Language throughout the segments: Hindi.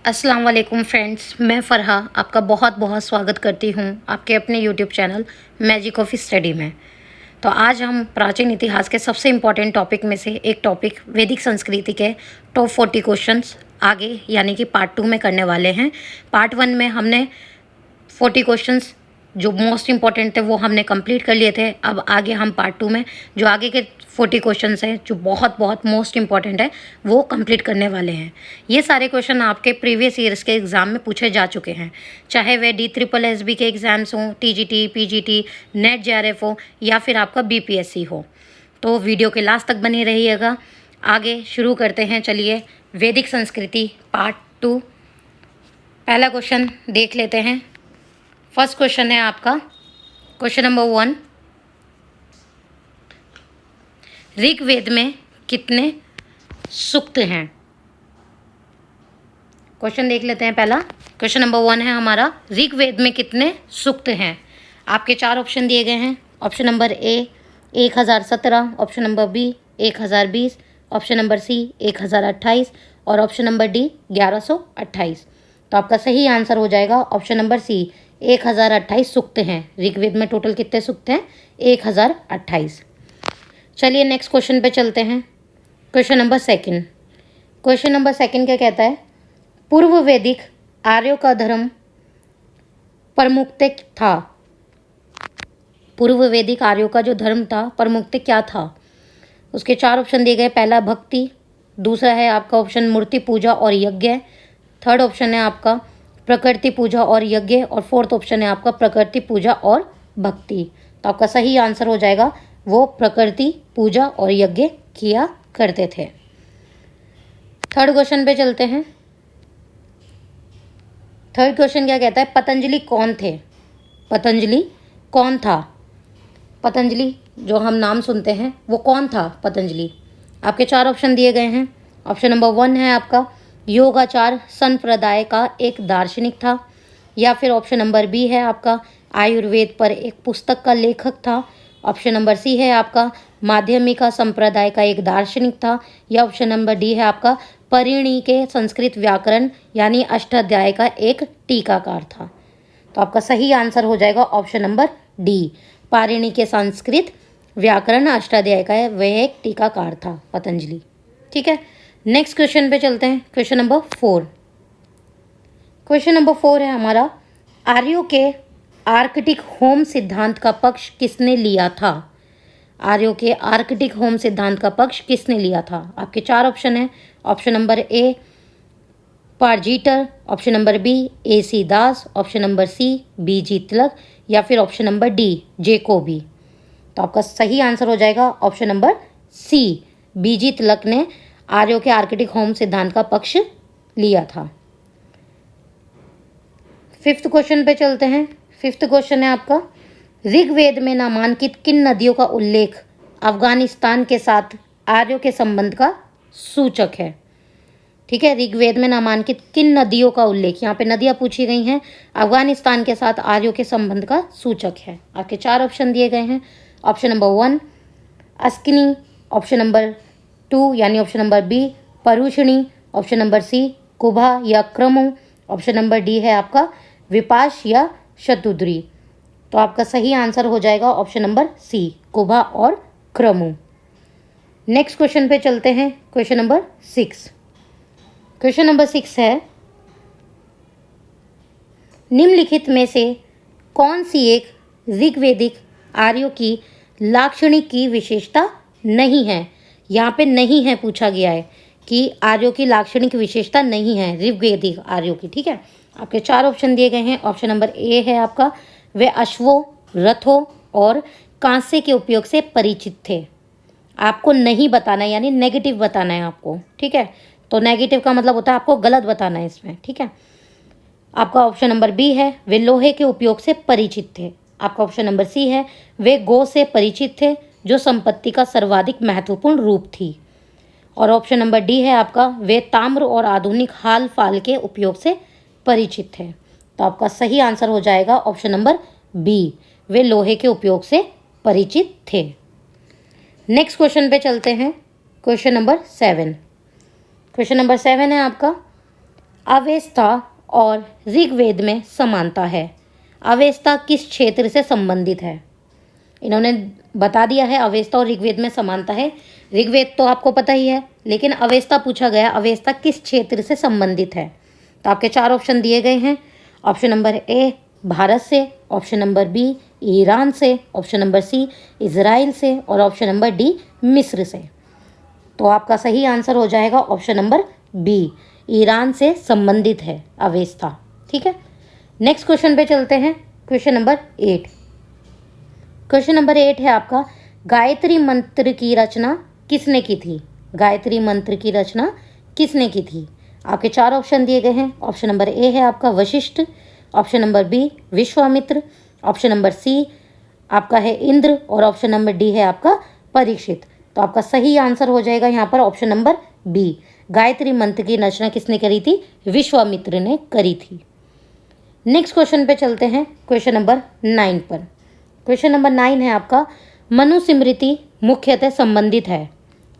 अस्सलाम वालेकुम फ्रेंड्स, मैं फ़रहा आपका बहुत बहुत स्वागत करती हूँ आपके अपने YouTube channel magic of study में। तो आज हम प्राचीन इतिहास के सबसे इम्पॉर्टेंट टॉपिक में से एक टॉपिक वैदिक संस्कृति के टॉप 40 क्वेश्चंस आगे यानी कि पार्ट 2 में करने वाले हैं। पार्ट 1 में हमने 40 क्वेश्चंस जो मोस्ट इम्पॉर्टेंट थे वो हमने कंप्लीट कर लिए थे। अब आगे हम पार्ट 2 में जो आगे के 40 क्वेश्चंस हैं जो बहुत बहुत मोस्ट इम्पॉर्टेंट है वो कंप्लीट करने वाले हैं। ये सारे क्वेश्चन आपके प्रीवियस ईयर्स के एग्ज़ाम में पूछे जा चुके हैं, चाहे वे DSSS के एग्ज़ाम्स हों, TGT, PGT, नेट JRF हो या फिर आपका BPSC हो। तो वीडियो के लास्ट तक बने रहिएगा। आगे शुरू करते हैं। चलिए, वैदिक संस्कृति पार्ट 2 पहला क्वेश्चन देख लेते हैं। फर्स्ट क्वेश्चन है आपका क्वेश्चन नंबर 1, ऋग्वेद में कितने सूक्त हैं? क्वेश्चन देख लेते हैं। पहला क्वेश्चन नंबर 1 है हमारा, ऋग्वेद में कितने सूक्त हैं? आपके 4 ऑप्शन दिए गए हैं। Option number A 1017, option number B 1020, option number C 1028 और ऑप्शन नंबर D 1128। तो आपका सही आंसर हो जाएगा ऑप्शन नंबर C 1028 सूक्त हैं। ऋग्वेद में टोटल कितने सूक्त हैं? 1028। चलिए नेक्स्ट क्वेश्चन पे चलते हैं। Question number 2। क्वेश्चन नंबर 2 क्या कहता है? पूर्व वैदिक आर्यों का धर्म परमुक्त था। पूर्व वैदिक आर्यों का जो धर्म था परमुक्त क्या था? उसके 4 ऑप्शन दिए गए। पहला भक्ति, दूसरा है आपका ऑप्शन मूर्ति पूजा और यज्ञ, थर्ड ऑप्शन है आपका प्रकृति पूजा और यज्ञ और फोर्थ ऑप्शन है आपका प्रकृति पूजा और भक्ति। तो आपका सही आंसर हो जाएगा वो प्रकृति पूजा और यज्ञ किया करते थे। थर्ड क्वेश्चन पे चलते हैं। थर्ड क्वेश्चन क्या कहता है? पतंजलि कौन थे? पतंजलि कौन था? पतंजलि जो हम नाम सुनते हैं वो कौन था पतंजलि? आपके 4 ऑप्शन दिए गए हैं। ऑप्शन नंबर 1 है आपका योगाचार संप्रदाय का एक दार्शनिक था, या फिर ऑप्शन नंबर B है आपका आयुर्वेद पर एक पुस्तक का लेखक था, ऑप्शन नंबर C है आपका माध्यमिका संप्रदाय का एक दार्शनिक था, या ऑप्शन नंबर D है आपका परिणी के संस्कृत व्याकरण यानी अष्टाध्याय का एक टीकाकार था। तो आपका सही आंसर हो जाएगा ऑप्शन नंबर D, पारिणी के संस्कृत व्याकरण अष्टाध्याय का है वह एक टीकाकार था पतंजलि। ठीक है, नेक्स्ट क्वेश्चन पे चलते हैं। Question number 4। क्वेश्चन नंबर 4 है हमारा, आर्यों के आर्कटिक होम सिद्धांत का पक्ष किसने लिया था? आर्यों के आर्कटिक होम सिद्धांत का पक्ष किसने लिया था? आपके 4 ऑप्शन हैं। Option number A Pargiter, option number B AC Das, option number C BG Tilak या फिर ऑप्शन नंबर D जेकोबी। तो आपका सही आंसर हो जाएगा ऑप्शन नंबर C BG तिलक ने आर्यों के आर्कटिक होम सिद्धांत का पक्ष लिया था। 5th क्वेश्चन पे चलते हैं। 5th क्वेश्चन है आपका, ऋग्वेद में नामांकित किन नदियों का उल्लेख अफगानिस्तान के साथ आर्यों के संबंध का सूचक है? ठीक है, ऋग्वेद में नामांकित किन नदियों का उल्लेख, यहाँ पे नदियाँ पूछी गई हैं, अफगानिस्तान के साथ आर्यों के संबंध का सूचक है। आपके 4 ऑप्शन दिए गए हैं। Option number 1 Asikni, option number 2 यानी option number B Parushni, option number C Kubha या क्रमु, ऑप्शन नंबर D है आपका विपाश या शतुद्री। तो आपका सही आंसर हो जाएगा ऑप्शन नंबर C कुभा और क्रमु। नेक्स्ट क्वेश्चन पे चलते हैं। Question number 6। क्वेश्चन नंबर 6 है, निम्नलिखित में से कौन सी एक ऋग्वेदिक आर्यों की लाक्षणिक की विशेषता नहीं है? यहाँ पे नहीं है पूछा गया है कि आर्यों की लाक्षणिक विशेषता नहीं है ऋग्वेदिक आर्यों की। ठीक है, आपके 4 ऑप्शन दिए गए हैं। ऑप्शन नंबर A है आपका वे अश्वों, रथों और कांसे के उपयोग से परिचित थे। आपको नहीं बताना है यानी नेगेटिव बताना है आपको। ठीक है, तो नेगेटिव का मतलब होता है आपको गलत बताना है इसमें। ठीक है, आपका ऑप्शन नंबर B है वे लोहे के उपयोग से परिचित थे। आपका ऑप्शन नंबर C है वे गौ से परिचित थे जो संपत्ति का सर्वाधिक महत्वपूर्ण रूप थी, और ऑप्शन नंबर D है आपका वे ताम्र और आधुनिक हाल फाल के उपयोग से परिचित थे। तो आपका सही आंसर हो जाएगा ऑप्शन नंबर B वे लोहे के उपयोग से परिचित थे। नेक्स्ट क्वेश्चन पे चलते हैं। Question number 7। क्वेश्चन नंबर 7 है आपका, अवेस्ता और ऋग्वेद में समानता है। अवेस्ता किस क्षेत्र से संबंधित है? इन्होंने बता दिया है अवेस्ता और ऋग्वेद में समानता है। ऋग्वेद तो आपको पता ही है, लेकिन अवेस्ता पूछा गया, अवेस्ता किस क्षेत्र से संबंधित है? तो आपके 4 ऑप्शन दिए गए हैं। ऑप्शन नंबर ए भारत से, ऑप्शन नंबर बी ईरान से, ऑप्शन नंबर सी इजराइल से और ऑप्शन नंबर डी मिस्र से। तो आपका सही आंसर हो जाएगा ऑप्शन नंबर बी, ईरान से संबंधित है अवेस्ता। ठीक है, नेक्स्ट क्वेश्चन पे चलते हैं। Question number 8। क्वेश्चन नंबर 8 है आपका, गायत्री मंत्र की रचना किसने की थी? गायत्री मंत्र की रचना किसने की थी? आपके 4 ऑप्शन दिए गए हैं। ऑप्शन नंबर ए है आपका Vashishtha, option number B Vishwamitra, option number C आपका है इंद्र और ऑप्शन नंबर डी है आपका परीक्षित। तो आपका सही आंसर हो जाएगा यहाँ पर ऑप्शन नंबर बी, गायत्री मंत्र की रचना किसने करी थी? विश्वामित्र ने करी थी। नेक्स्ट क्वेश्चन पे चलते हैं, क्वेश्चन नंबर 9 पर। क्वेश्चन नंबर 9 है आपका, मनुस्मृति मुख्यतः संबंधित है।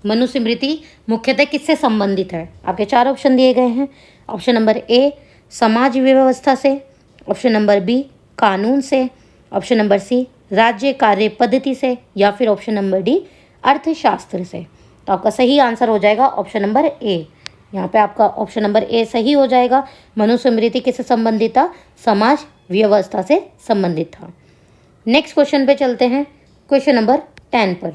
मनुस्मृति मुख्यतः किससे संबंधित है? आपके 4 ऑप्शन दिए गए हैं। ऑप्शन नंबर ए समाज व्यवस्था से, ऑप्शन नंबर बी कानून से, ऑप्शन नंबर सी राज्य कार्य पद्धति से या फिर ऑप्शन नंबर डी अर्थशास्त्र से। तो आपका सही आंसर हो जाएगा ऑप्शन नंबर ए। यहाँ पे आपका ऑप्शन नंबर ए सही हो जाएगा। मनुस्मृति किससे संबंधित था? समाज व्यवस्था से संबंधित था। नेक्स्ट क्वेश्चन पे चलते हैं, क्वेश्चन नंबर 10 पर।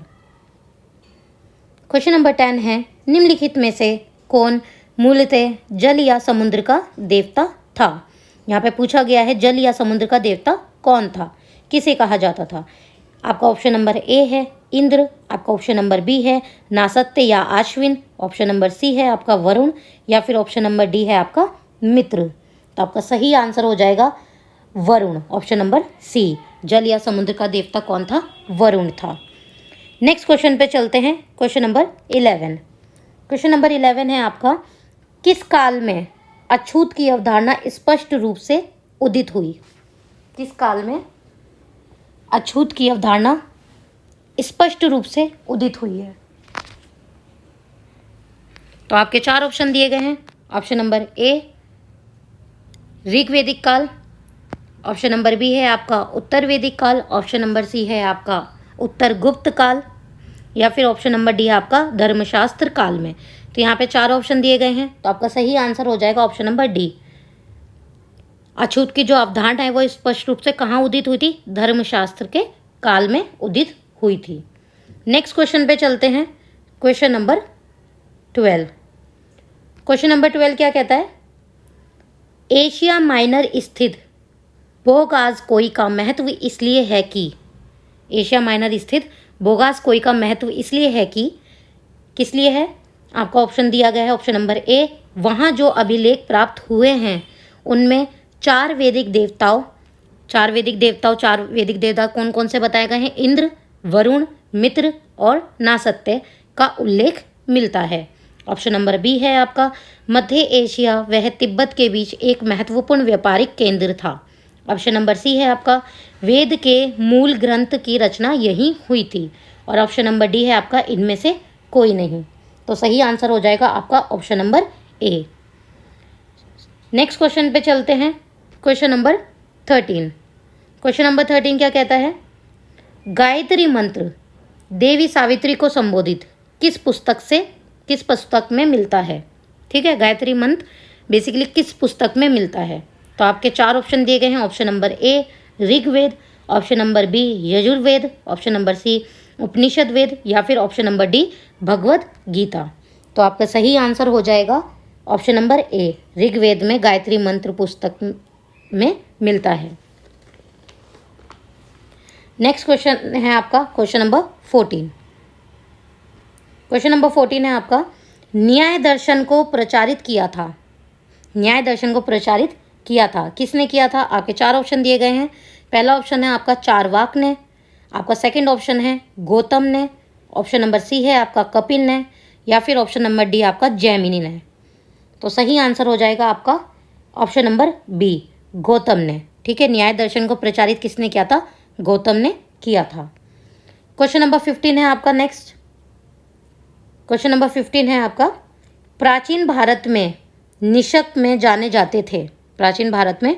क्वेश्चन नंबर 10 है, निम्नलिखित में से कौन मूलतः जल या समुद्र का देवता था? यहाँ पे पूछा गया है जल या समुद्र का देवता कौन था, किसे कहा जाता था? आपका ऑप्शन नंबर ए है इंद्र, आपका ऑप्शन नंबर बी है नासत्य या आश्विन, ऑप्शन नंबर सी है आपका वरुण या फिर ऑप्शन नंबर डी है आपका मित्र। तो आपका सही आंसर हो जाएगा वरुण, ऑप्शन नंबर सी, जल या समुद्र का देवता कौन था? वरुण था। नेक्स्ट क्वेश्चन पे चलते हैं, क्वेश्चन नंबर 11। क्वेश्चन नंबर 11 है आपका, किस काल में अछूत की अवधारणा स्पष्ट रूप से उदित हुई? किस काल में अछूत की अवधारणा स्पष्ट रूप से उदित हुई है? तो आपके 4 ऑप्शन दिए गए हैं। ऑप्शन नंबर ए ऋग्वैदिक काल, ऑप्शन नंबर बी है आपका उत्तर वैदिक काल, ऑप्शन नंबर सी है आपका उत्तर गुप्त काल या फिर ऑप्शन नंबर डी है आपका धर्मशास्त्र काल में। तो यहाँ पे 4 ऑप्शन दिए गए हैं। तो आपका सही आंसर हो जाएगा ऑप्शन नंबर डी, अछूत की जो अवधारणा है वो स्पष्ट रूप से कहाँ उदित हुई थी? धर्मशास्त्र के काल में उदित हुई थी। नेक्स्ट क्वेश्चन पे चलते हैं, क्वेश्चन नंबर 12। क्वेश्चन नंबर 12 क्या कहता है? एशिया माइनर स्थित बोगासकोई का महत्व इसलिए है कि, एशिया माइनर स्थित बोगासकोई का महत्व इसलिए है कि, किस लिए है? आपका ऑप्शन दिया गया है ऑप्शन नंबर ए, वहाँ जो अभिलेख प्राप्त हुए हैं उनमें 4 वैदिक देवता कौन कौन से बताए गए हैं? इंद्र, वरुण, मित्र और नासत्य का उल्लेख मिलता है। ऑप्शन नंबर बी है आपका मध्य एशिया वह तिब्बत के बीच एक महत्वपूर्ण व्यापारिक केंद्र था। ऑप्शन नंबर सी है आपका वेद के मूल ग्रंथ की रचना यहीं हुई थी और ऑप्शन नंबर डी है आपका इनमें से कोई नहीं। तो सही आंसर हो जाएगा आपका ऑप्शन नंबर ए। नेक्स्ट क्वेश्चन पे चलते हैं, क्वेश्चन नंबर 13। क्वेश्चन नंबर 13 क्या कहता है? गायत्री मंत्र देवी सावित्री को संबोधित किस पुस्तक में मिलता है? ठीक है, गायत्री मंत्र बेसिकली किस पुस्तक में मिलता है? तो आपके 4 ऑप्शन दिए गए हैं। Option number A Rigveda, option number B Yajurveda, option number C Upanishad Veda या फिर option number D Bhagavad Gita. तो आपका सही आंसर हो जाएगा ऑप्शन नंबर ए, ऋग्वेद में गायत्री मंत्र पुस्तक में मिलता है। नेक्स्ट क्वेश्चन है आपका क्वेश्चन नंबर 14। क्वेश्चन नंबर 14 है आपका, न्याय दर्शन को प्रचारित किया था। न्याय दर्शन को प्रचारित किया था, किसने किया था? आपके 4 ऑप्शन दिए गए हैं। पहला ऑप्शन है आपका चारवाक ने, आपका सेकंड ऑप्शन है गौतम ने, ऑप्शन नंबर सी है आपका कपिल ने या फिर ऑप्शन नंबर डी आपका जैमिनी ने। तो सही आंसर हो जाएगा आपका ऑप्शन नंबर बी, गौतम ने। ठीक है, न्याय दर्शन को प्रचारित किसने किया था? गौतम ने किया था। क्वेश्चन नंबर 15 है आपका नेक्स्ट। क्वेश्चन नंबर 15 है आपका, प्राचीन भारत में निषक में जाने जाते थे। प्राचीन भारत में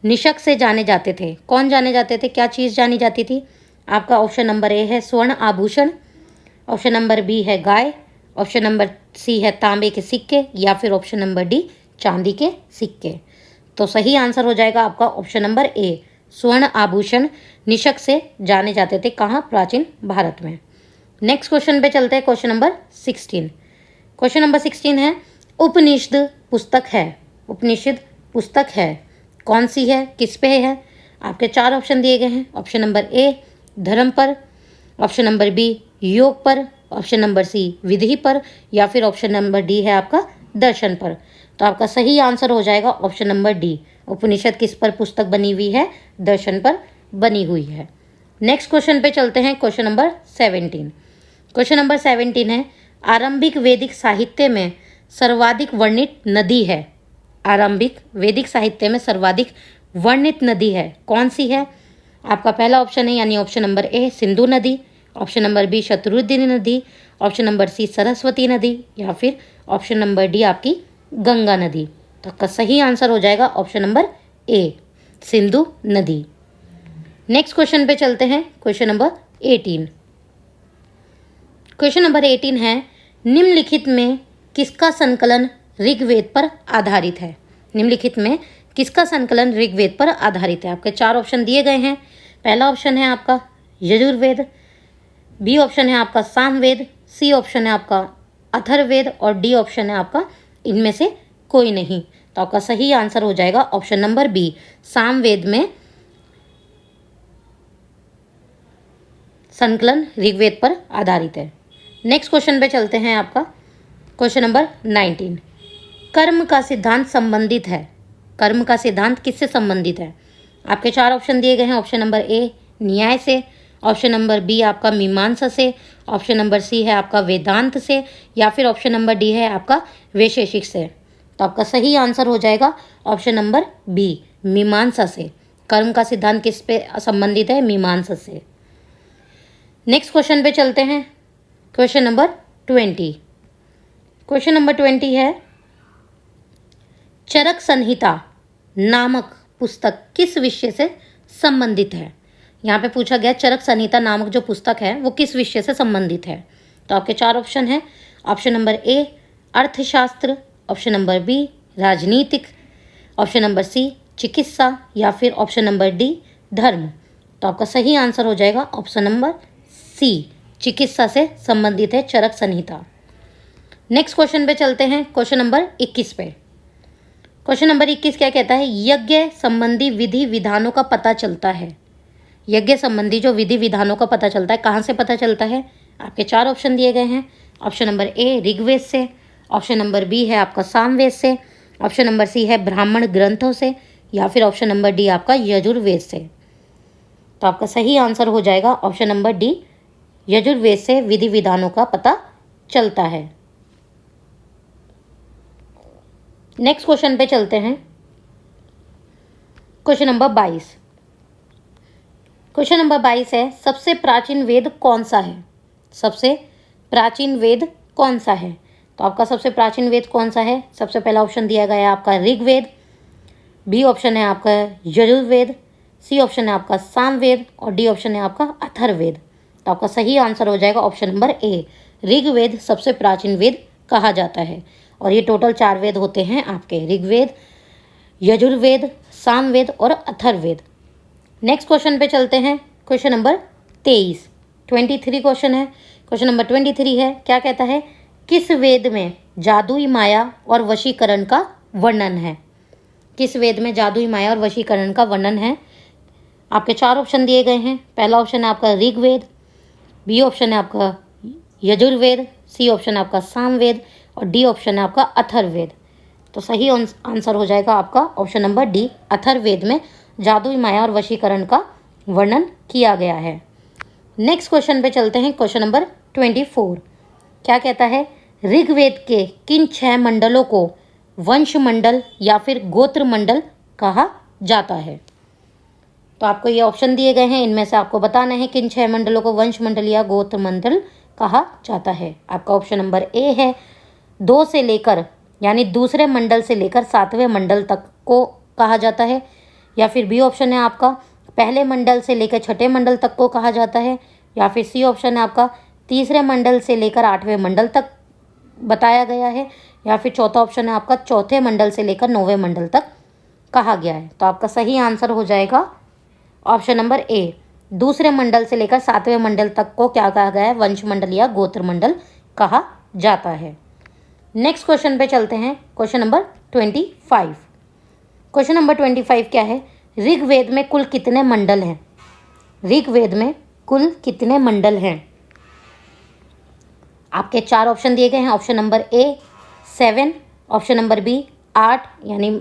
निषक से जाने जाते थे। कौन जाने जाते थे, क्या चीज़ जानी जाती थी? आपका ऑप्शन नंबर ए है स्वर्ण आभूषण, ऑप्शन नंबर बी है गाय, ऑप्शन नंबर सी है तांबे के सिक्के, या फिर ऑप्शन नंबर डी चांदी के सिक्के। तो सही आंसर हो जाएगा आपका ऑप्शन नंबर ए, स्वर्ण आभूषण निषक से जाने जाते थे। कहाँ? प्राचीन भारत में। नेक्स्ट क्वेश्चन पे चलते हैं, क्वेश्चन नंबर 16। क्वेश्चन नंबर 16 है, उपनिषद पुस्तक है। उपनिषद पुस्तक है, कौन सी है, किस पे है? आपके 4 ऑप्शन दिए गए हैं। ऑप्शन नंबर ए धर्म पर, ऑप्शन नंबर बी योग पर, ऑप्शन नंबर सी विधि पर, या फिर ऑप्शन नंबर डी है आपका दर्शन पर। तो आपका सही आंसर हो जाएगा ऑप्शन नंबर डी, उपनिषद किस पर पुस्तक बनी हुई है? दर्शन पर बनी हुई है। नेक्स्ट क्वेश्चन पे चलते हैं, क्वेश्चन नंबर 17। क्वेश्चन नंबर 17 है, आरंभिक वैदिक साहित्य में सर्वाधिक वर्णित नदी है। आरंभिक वैदिक साहित्य में सर्वाधिक वर्णित नदी है, कौन सी है? आपका पहला ऑप्शन है यानी ऑप्शन नंबर ए सिंधु नदी, ऑप्शन नंबर बी शत्रुद्री नदी, ऑप्शन नंबर सी सरस्वती नदी, या फिर ऑप्शन नंबर डी आपकी गंगा नदी। तो आपका सही आंसर हो जाएगा ऑप्शन नंबर ए, सिंधु नदी। नेक्स्ट क्वेश्चन पे चलते हैं, क्वेश्चन नंबर 18। क्वेश्चन नंबर 18 है, निम्नलिखित में किसका संकलन ऋग्वेद पर आधारित है? निम्नलिखित में किसका संकलन ऋग्वेद पर आधारित है? आपके 4 ऑप्शन दिए गए हैं। पहला ऑप्शन है आपका यजुर्वेद, बी ऑप्शन है आपका सामवेद, सी ऑप्शन है आपका अथर्ववेद, और डी ऑप्शन है आपका इनमें से कोई नहीं। तो आपका सही आंसर हो जाएगा ऑप्शन नंबर बी, सामवेद में संकलन ऋग्वेद पर आधारित है। नेक्स्ट क्वेश्चन पे चलते हैं, आपका क्वेश्चन नंबर 19। कर्म का सिद्धांत संबंधित है। कर्म का सिद्धांत किससे संबंधित है? आपके 4 ऑप्शन दिए गए हैं। ऑप्शन नंबर ए न्याय से, ऑप्शन नंबर बी आपका मीमांसा से, ऑप्शन नंबर सी है आपका वेदांत से, या फिर ऑप्शन नंबर डी है आपका वैशेषिक से। तो आपका सही आंसर हो जाएगा ऑप्शन नंबर बी, मीमांसा से। कर्म का सिद्धांत किस पे संबंधित है? मीमांसा से। नेक्स्ट क्वेश्चन पे चलते हैं, क्वेश्चन नंबर 20। क्वेश्चन नंबर 20 है, चरक संहिता नामक पुस्तक किस विषय से संबंधित है? यहाँ पे पूछा गया चरक संहिता नामक जो पुस्तक है वो किस विषय से संबंधित है। तो आपके 4 ऑप्शन हैं। ऑप्शन नंबर ए अर्थशास्त्र, ऑप्शन नंबर बी राजनीतिक, ऑप्शन नंबर सी चिकित्सा, या फिर ऑप्शन नंबर डी धर्म। तो आपका सही आंसर हो जाएगा ऑप्शन नंबर सी, चिकित्सा से संबंधित है चरक संहिता। नेक्स्ट क्वेश्चन पे चलते हैं, क्वेश्चन नंबर 21 पे। क्वेश्चन नंबर 21 क्या कहता है? यज्ञ संबंधी विधि विधानों का पता चलता है। यज्ञ संबंधी जो विधि विधानों का पता चलता है, कहाँ से पता चलता है? आपके 4 ऑप्शन दिए गए हैं। ऑप्शन नंबर ए ऋग्वेद से, ऑप्शन नंबर बी है आपका सामवेद से, ऑप्शन नंबर सी है ब्राह्मण ग्रंथों से, या फिर ऑप्शन नंबर डी आपका यजुर्वेद से। तो आपका सही आंसर हो जाएगा ऑप्शन नंबर डी, यजुर्वेद से विधि विधानों का पता चलता है। नेक्स्ट क्वेश्चन पे चलते हैं, क्वेश्चन नंबर 22। क्वेश्चन नंबर 22 है, सबसे प्राचीन वेद कौन सा है? सबसे प्राचीन वेद कौन सा है? तो आपका सबसे प्राचीन वेद कौन सा है? सबसे पहला ऑप्शन दिया गया है आपका ऋग्वेद, बी ऑप्शन है आपका यजुर्वेद, सी ऑप्शन है आपका सामवेद, और डी ऑप्शन है आपका अथर्ववेद। तो आपका सही आंसर हो जाएगा ऑप्शन नंबर ए, ऋग्वेद सबसे प्राचीन वेद कहा जाता है। और ये टोटल 4 वेद होते हैं आपके, ऋग्वेद, यजुर्वेद, सामवेद और अथर्ववेद। नेक्स्ट क्वेश्चन पे चलते हैं, क्वेश्चन नंबर 23। 23 क्वेश्चन है। क्वेश्चन नंबर 23 है, क्या कहता है? किस वेद में जादुई माया और वशीकरण का वर्णन है? किस वेद में जादुई माया और वशीकरण का वर्णन है? आपके 4 ऑप्शन दिए गए हैं। पहला ऑप्शन है आपका ऋग्वेद, बी ऑप्शन है आपका यजुर्वेद, सी ऑप्शन है आपका सामवेद, और डी ऑप्शन है आपका अथर्ववेद। तो सही आंसर हो जाएगा आपका ऑप्शन नंबर डी, अथर्ववेद में जादुई माया और वशीकरण का वर्णन किया गया है। नेक्स्ट क्वेश्चन पे चलते हैं, क्वेश्चन नंबर 24। क्या कहता है? ऋग्वेद के किन 6 मंडलों को वंश मंडल या फिर गोत्र मंडल कहा जाता है? तो आपको ये ऑप्शन दिए गए हैं, इनमें से आपको बताना है किन 6 मंडलों को वंश मंडल या गोत्र मंडल कहा जाता है। आपका ऑप्शन नंबर ए है 2 से लेकर यानी दूसरे मंडल से लेकर 7वें मंडल तक को कहा जाता है। या फिर बी ऑप्शन है आपका पहले मंडल से लेकर 6ठे मंडल तक को कहा जाता है। या फिर सी ऑप्शन है आपका तीसरे मंडल से लेकर 8वें मंडल तक बताया गया है। या फिर चौथा ऑप्शन है आपका चौथे मंडल से लेकर 9वें मंडल तक कहा गया है। तो आपका सही आंसर हो जाएगा ऑप्शन नंबर ए, दूसरे मंडल से लेकर 7वें मंडल तक को क्या कहा गया है, वंश मंडल या गोत्र मंडल कहा जाता है। नेक्स्ट क्वेश्चन पे चलते हैं, क्वेश्चन नंबर 25। क्वेश्चन नंबर 25 क्या है, ऋग्वेद में कुल कितने मंडल हैं? ऋग्वेद में कुल कितने मंडल हैं? आपके 4 ऑप्शन दिए गए हैं। Option number A 7, option number B 8 यानी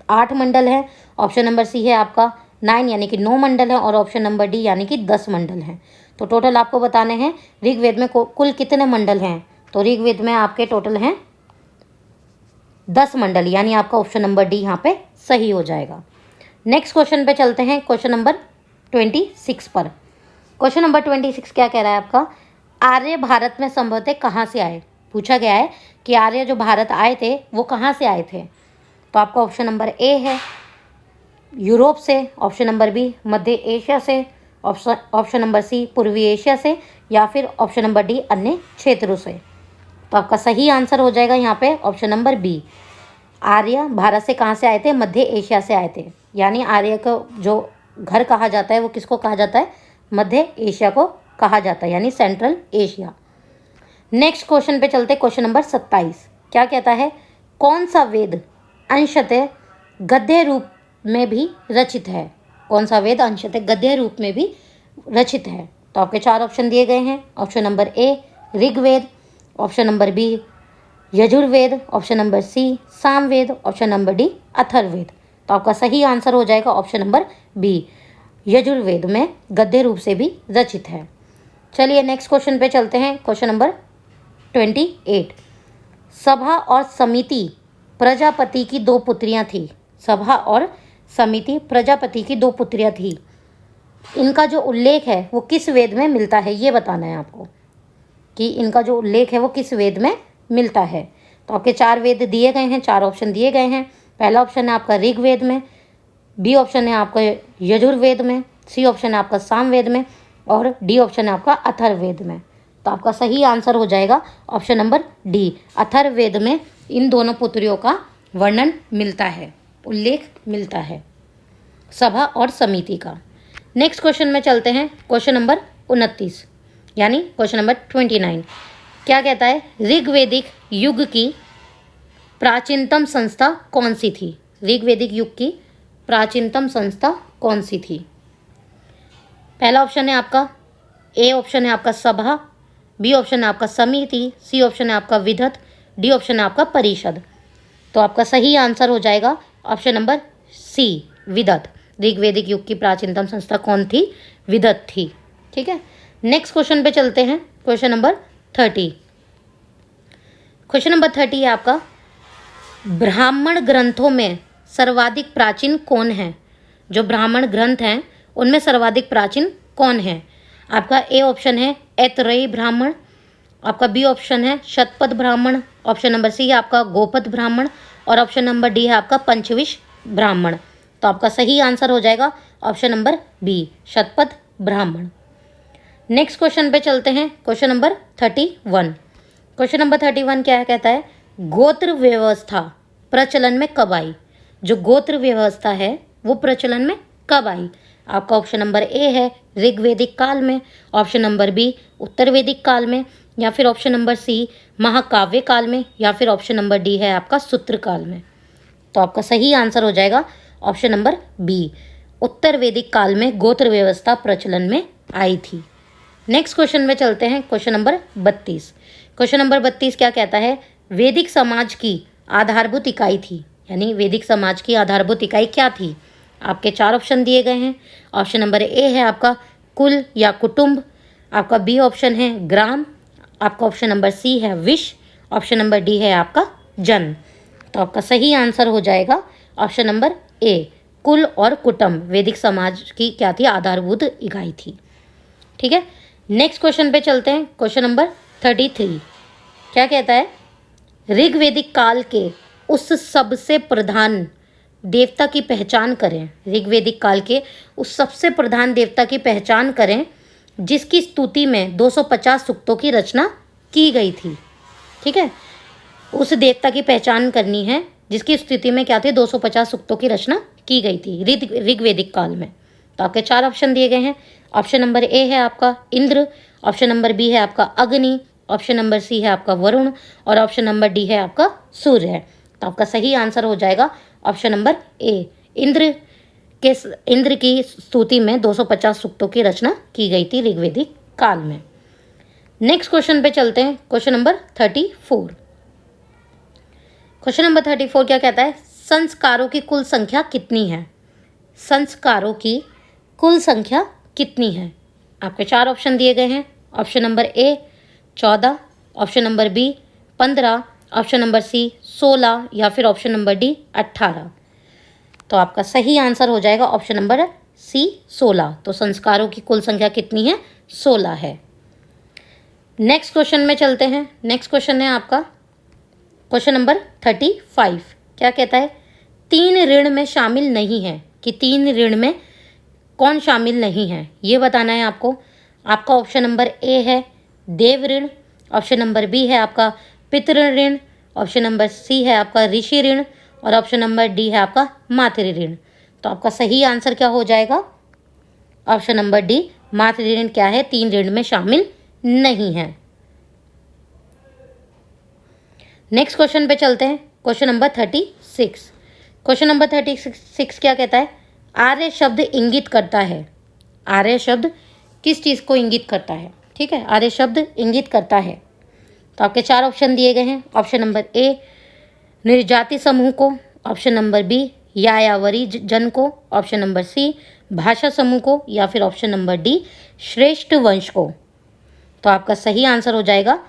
8 मंडल है, ऑप्शन नंबर सी है आपका 9 यानी कि 9 मंडल है, और ऑप्शन नंबर डी यानी कि 10 मंडल हैं। तो टोटल आपको बताने हैं ऋग्वेद में कुल कितने मंडल हैं। तो ऋग्वेद में आपके टोटल हैं 10 मंडल, यानी आपका ऑप्शन नंबर डी यहाँ पे सही हो जाएगा। नेक्स्ट क्वेश्चन पे चलते हैं, क्वेश्चन नंबर 26 पर। क्वेश्चन नंबर 26 क्या कह रहा है आपका, आर्य भारत में संभवतः कहाँ से आए? पूछा गया है कि आर्य जो भारत आए थे वो कहाँ से आए थे। तो आपका ऑप्शन नंबर ए है यूरोप से, ऑप्शन नंबर बी मध्य एशिया से, ऑप्शन नंबर सी पूर्वी एशिया से, या फिर ऑप्शन नंबर डी अन्य क्षेत्रों से। तो आपका सही आंसर हो जाएगा यहाँ पे ऑप्शन नंबर बी, आर्य भारत से कहाँ से आए थे, मध्य एशिया से आए थे। यानी आर्य को जो घर कहा जाता है वो किसको कहा जाता है, मध्य एशिया को कहा जाता है, यानी सेंट्रल एशिया। नेक्स्ट क्वेश्चन पे चलते, क्वेश्चन नंबर 27 क्या कहता है, कौन सा वेद अंशतः गद्य रूप में भी रचित है? कौन सा वेद अंशतः गद्य रूप में भी रचित है? तो आपके 4 ऑप्शन दिए गए हैं। Option number A Rigveda, option number B Yajurveda, option number C Samaveda, option number D Atharvaveda. तो आपका सही आंसर हो जाएगा ऑप्शन नंबर बी, यजुर्वेद में गद्य रूप से भी रचित है। चलिए नेक्स्ट क्वेश्चन पे चलते हैं, क्वेश्चन नंबर 28। सभा और समिति प्रजापति की 2 पुत्रियां थी। सभा और समिति प्रजापति की 2 पुत्रियां थी। इनका जो उल्लेख है वो किस वेद में मिलता है, ये बताना है आपको कि इनका जो उल्लेख है वो किस वेद में मिलता है। तो आपके 4 वेद दिए गए हैं, 4 ऑप्शन दिए गए हैं। पहला ऑप्शन है आपका ऋग्वेद में, बी ऑप्शन है आपका यजुर्वेद में, सी ऑप्शन है आपका सामवेद में, और डी ऑप्शन है आपका अथर्ववेद में। तो आपका सही आंसर हो जाएगा ऑप्शन नंबर डी, अथर्ववेद में इन दोनों पुत्रियों का वर्णन मिलता है, उल्लेख मिलता है सभा और समिति का। नेक्स्ट क्वेश्चन में चलते हैं, क्वेश्चन नंबर 29 यानी क्वेश्चन नंबर 29 क्या कहता है, ऋग्वेदिक युग की प्राचीनतम संस्था कौन सी थी? ऋग्वेदिक युग की प्राचीनतम संस्था कौन सी थी? पहला ऑप्शन है आपका ए ऑप्शन है आपका सभा, बी ऑप्शन है आपका समिति, सी ऑप्शन है आपका विधत, डी ऑप्शन है आपका परिषद। तो आपका सही आंसर हो जाएगा ऑप्शन नंबर सी विधत। ऋग्वेदिक युग की प्राचीनतम संस्था कौन थी? विधत थी। ठीक है, नेक्स्ट क्वेश्चन पे चलते हैं, क्वेश्चन नंबर 30। क्वेश्चन नंबर 30 है आपका, ब्राह्मण ग्रंथों में सर्वाधिक प्राचीन कौन है? जो ब्राह्मण ग्रंथ हैं उनमें सर्वाधिक प्राचीन कौन है? आपका ए ऑप्शन है ऐतरेय ब्राह्मण, आपका बी ऑप्शन है शतपथ ब्राह्मण, ऑप्शन नंबर सी है आपका गोपद ब्राह्मण, और ऑप्शन नंबर डी है आपका पंचविश ब्राह्मण। तो आपका सही आंसर हो जाएगा option number B, Shatapatha Brahmana. Next question पे चलते हैं, क्वेश्चन नंबर 31। क्वेश्चन नंबर 31 क्या कहता है, गोत्र व्यवस्था प्रचलन में कब आई? जो गोत्र व्यवस्था है वो प्रचलन में कब आई? आपका ऑप्शन नंबर ए है ऋग्वेदिक काल में, ऑप्शन नंबर बी उत्तर वैदिक काल में, या फिर ऑप्शन नंबर सी महाकाव्य काल में, या फिर ऑप्शन नंबर डी है आपका सूत्र काल में। तो आपका सही आंसर हो जाएगा ऑप्शन नंबर बी, उत्तर वैदिक काल में गोत्र व्यवस्था प्रचलन में आई थी। नेक्स्ट क्वेश्चन में चलते हैं, क्वेश्चन नंबर 32। क्वेश्चन नंबर 32 क्या कहता है, वैदिक समाज की आधारभूत इकाई थी, यानी वैदिक समाज की आधारभूत इकाई क्या थी? आपके 4 ऑप्शन दिए गए हैं। ऑप्शन नंबर ए है आपका कुल या कुटुंब, आपका बी ऑप्शन है ग्राम, आपका ऑप्शन नंबर सी है विश, ऑप्शन नंबर डी है आपका जन। तो आपका सही आंसर हो जाएगा ऑप्शन नंबर ए, कुल और कुटुंब वैदिक समाज की क्या थी? आधारभूत इकाई थी। ठीक है, नेक्स्ट क्वेश्चन पे चलते हैं, क्वेश्चन नंबर 33 क्या कहता है, ऋग्वैदिक काल के उस सबसे प्रधान देवता की पहचान करें। ऋग्वैदिक काल के उस सबसे प्रधान देवता की पहचान करें जिसकी स्तुति में 250 सूक्तों की रचना की गई थी। ठीक है, उस देवता की पहचान करनी है जिसकी स्तुति में क्या थे, 250 सूक्तों की रचना की गई थी ऋग्वैदिक काल में। तो आपके 4 ऑप्शन दिए गए हैं। ऑप्शन नंबर ए है आपका इंद्र, ऑप्शन नंबर बी है आपका अग्नि, ऑप्शन नंबर सी है आपका वरुण और ऑप्शन नंबर डी है आपका सूर्य है। तो आपका सही आंसर हो जाएगा ऑप्शन नंबर ए। इंद्र की स्तुति में 250 सूक्तों की रचना की गई थी ऋग्वैदिक काल में। नेक्स्ट क्वेश्चन पे चलते हैं, क्वेश्चन नंबर 34। क्वेश्चन नंबर 34 क्या कहता है, संस्कारों की कुल संख्या कितनी है? संस्कारों की कुल संख्या कितनी है? आपके 4 ऑप्शन दिए गए हैं। Option number A 14, option number B 15, option number C 16 या फिर ऑप्शन नंबर डी 18। तो आपका सही आंसर हो जाएगा ऑप्शन नंबर सी 16। तो संस्कारों की कुल संख्या कितनी है? 16 है। नेक्स्ट क्वेश्चन में चलते हैं। नेक्स्ट क्वेश्चन है आपका क्वेश्चन नंबर 35। क्या कहता है, 3 ऋण में शामिल नहीं है कि 3 ऋण में कौन शामिल नहीं है, ये बताना है आपको। आपका ऑप्शन नंबर ए है देव ऋण, ऑप्शन नंबर बी है आपका पितृ ऋण, ऑप्शन नंबर सी है आपका ऋषि ऋण और ऑप्शन नंबर डी है आपका मातृ ऋण। तो आपका सही आंसर क्या हो जाएगा? ऑप्शन नंबर डी मातृ ऋण क्या है, 3 ऋण में शामिल नहीं है। नेक्स्ट क्वेश्चन पे चलते हैं, क्वेश्चन नंबर 36। क्वेश्चन नंबर 36 क्या कहता है, आर्य शब्द इंगित करता है। आर्य शब्द किस चीज़ को इंगित करता है? ठीक है, आर्य शब्द इंगित करता है। तो आपके 4 ऑप्शन दिए गए हैं। ऑप्शन नंबर ए निर्जाति समूह को, ऑप्शन नंबर बी यायावरी जन को, ऑप्शन नंबर सी भाषा समूह को या फिर ऑप्शन नंबर डी श्रेष्ठ वंश को। तो आपका सही आंसर हो जाएगा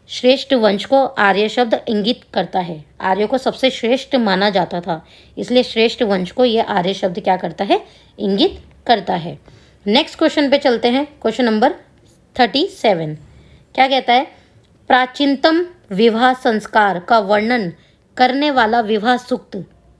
श्रेष्ठ वंश को आर्य शब्द इंगित करता है। आर्यों को सबसे श्रेष्ठ माना जाता था, इसलिए श्रेष्ठ वंश को यह आर्य शब्द क्या करता है, इंगित करता है। नेक्स्ट क्वेश्चन पे चलते हैं, क्वेश्चन नंबर 37। क्या कहता है, प्राचीनतम विवाह संस्कार का वर्णन करने वाला विवाह सूक्त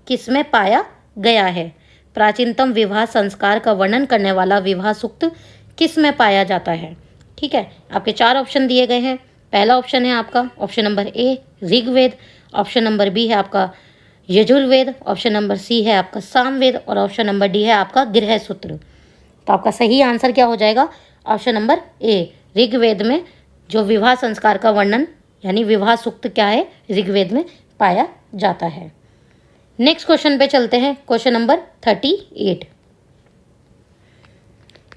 किसमें पाया गया है? प्राचीनतम विवाह संस्कार का वर्णन करने वाला विवाह सूक्त किसमें पाया जाता है? ठीक है, आपके 4 ऑप्शन दिए गए हैं। पहला ऑप्शन है आपका option number A Rigveda, option number B है आपका यजुर्वेद, ऑप्शन नंबर सी है आपका सामवेद और ऑप्शन नंबर डी है आपका गृह सूत्र। तो आपका सही आंसर क्या हो जाएगा? ऑप्शन नंबर ए ऋग्वेद में जो विवाह संस्कार का वर्णन यानी विवाह सूक्त क्या है, ऋग्वेद में पाया जाता है। नेक्स्ट क्वेश्चन पे चलते हैं, क्वेश्चन नंबर 38।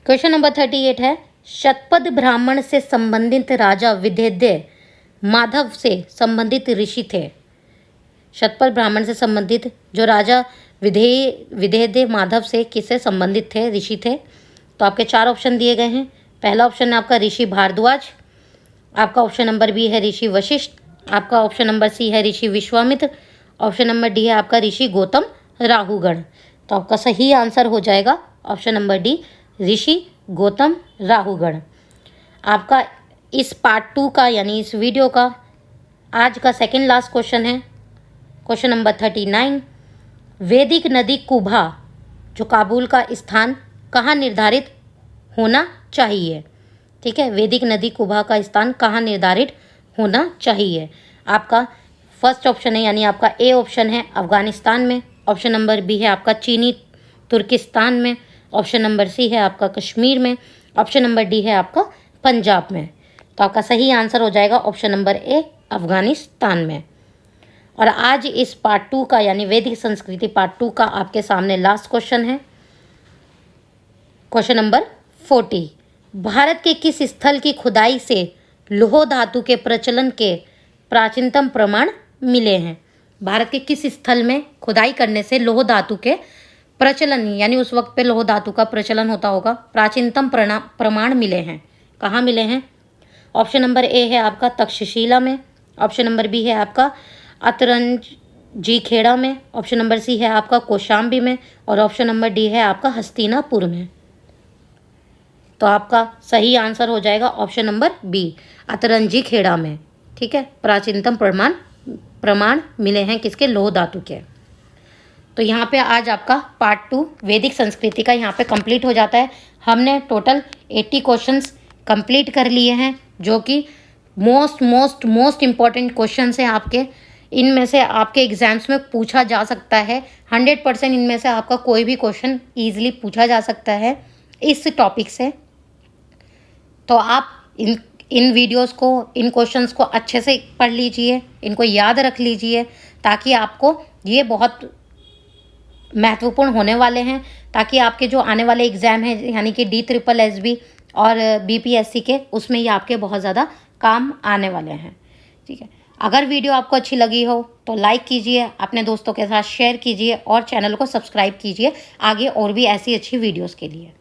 क्वेश्चन नंबर 38 है, शतपथ ब्राह्मण से संबंधित राजा विदेह माधव से संबंधित ऋषि थे। शतपथ ब्राह्मण से संबंधित जो राजा विदेह माधव से किससे संबंधित थे, ऋषि थे? तो आपके 4 ऑप्शन दिए गए हैं। पहला ऑप्शन है आपका ऋषि भारद्वाज, आपका ऑप्शन नंबर बी है ऋषि वशिष्ठ, आपका ऑप्शन नंबर सी है ऋषि विश्वामित्र, ऑप्शन नंबर डी है आपका ऋषि गौतम राहुगण। तो आपका सही आंसर हो जाएगा ऑप्शन नंबर डी ऋषि गौतम राहुगण। आपका इस पार्ट 2 का यानी इस वीडियो का आज का सेकंड लास्ट क्वेश्चन है, क्वेश्चन नंबर 39। वैदिक नदी कुभा जो काबुल का स्थान कहाँ निर्धारित होना चाहिए? ठीक है, वैदिक नदी कुभा का स्थान कहाँ निर्धारित होना चाहिए? आपका फर्स्ट ऑप्शन है यानी आपका ए ऑप्शन है अफगानिस्तान में, ऑप्शन नंबर बी है आपका चीनी तुर्किस्तान में, ऑप्शन नंबर सी है आपका कश्मीर में, ऑप्शन नंबर डी है आपका पंजाब में। तो आपका सही आंसर हो जाएगा ऑप्शन नंबर ए अफगानिस्तान में। और आज इस पार्ट 2 का यानी वैदिक संस्कृति पार्ट 2 का आपके सामने लास्ट क्वेश्चन है, क्वेश्चन नंबर 40। भारत के किस स्थल की खुदाई से लौह धातु के प्रचलन के प्राचीनतम प्रमाण मिले हैं? भारत के किस स्थल में खुदाई करने से लौह धातु के प्रचलन यानी उस वक्त पे लौह धातु का प्रचलन होता होगा, प्राचीनतम प्रमाण मिले हैं? कहाँ मिले हैं? ऑप्शन नंबर ए है आपका तक्षशिला में, ऑप्शन नंबर बी है आपका अतरंजी खेड़ा में, ऑप्शन नंबर सी है आपका कौशाम्बी में और ऑप्शन नंबर डी है आपका हस्तिनापुर में। तो आपका सही आंसर हो जाएगा option number B Atranji Kheda में। ठीक है, प्राचीनतम प्रमाण प्रमाण मिले हैं किसके, लौह धातु के। तो यहाँ पे आज आपका पार्ट 2 वैदिक संस्कृति का यहाँ पे कंप्लीट हो जाता है। हमने टोटल 80 क्वेश्चंस कंप्लीट कर लिए हैं, जो कि मोस्ट इम्पॉर्टेंट क्वेश्चंस हैं आपके। इनमें से आपके एग्जाम्स में पूछा जा सकता है, 100% इनमें से आपका कोई भी क्वेश्चन ईजिली पूछा जा सकता है इस टॉपिक से। तो आप इन वीडियोस को, इन क्वेश्चंस को अच्छे से पढ़ लीजिए, इनको याद रख लीजिए, ताकि आपको ये बहुत महत्वपूर्ण होने वाले हैं, ताकि आपके जो आने वाले एग्ज़ाम हैं यानी कि DSSB और BPSC के, उसमें ये आपके बहुत ज़्यादा काम आने वाले हैं। ठीक है, अगर वीडियो आपको अच्छी लगी हो तो लाइक कीजिए, अपने दोस्तों के साथ शेयर कीजिए और चैनल को सब्सक्राइब कीजिए आगे और भी ऐसी अच्छी वीडियोज़ के लिए।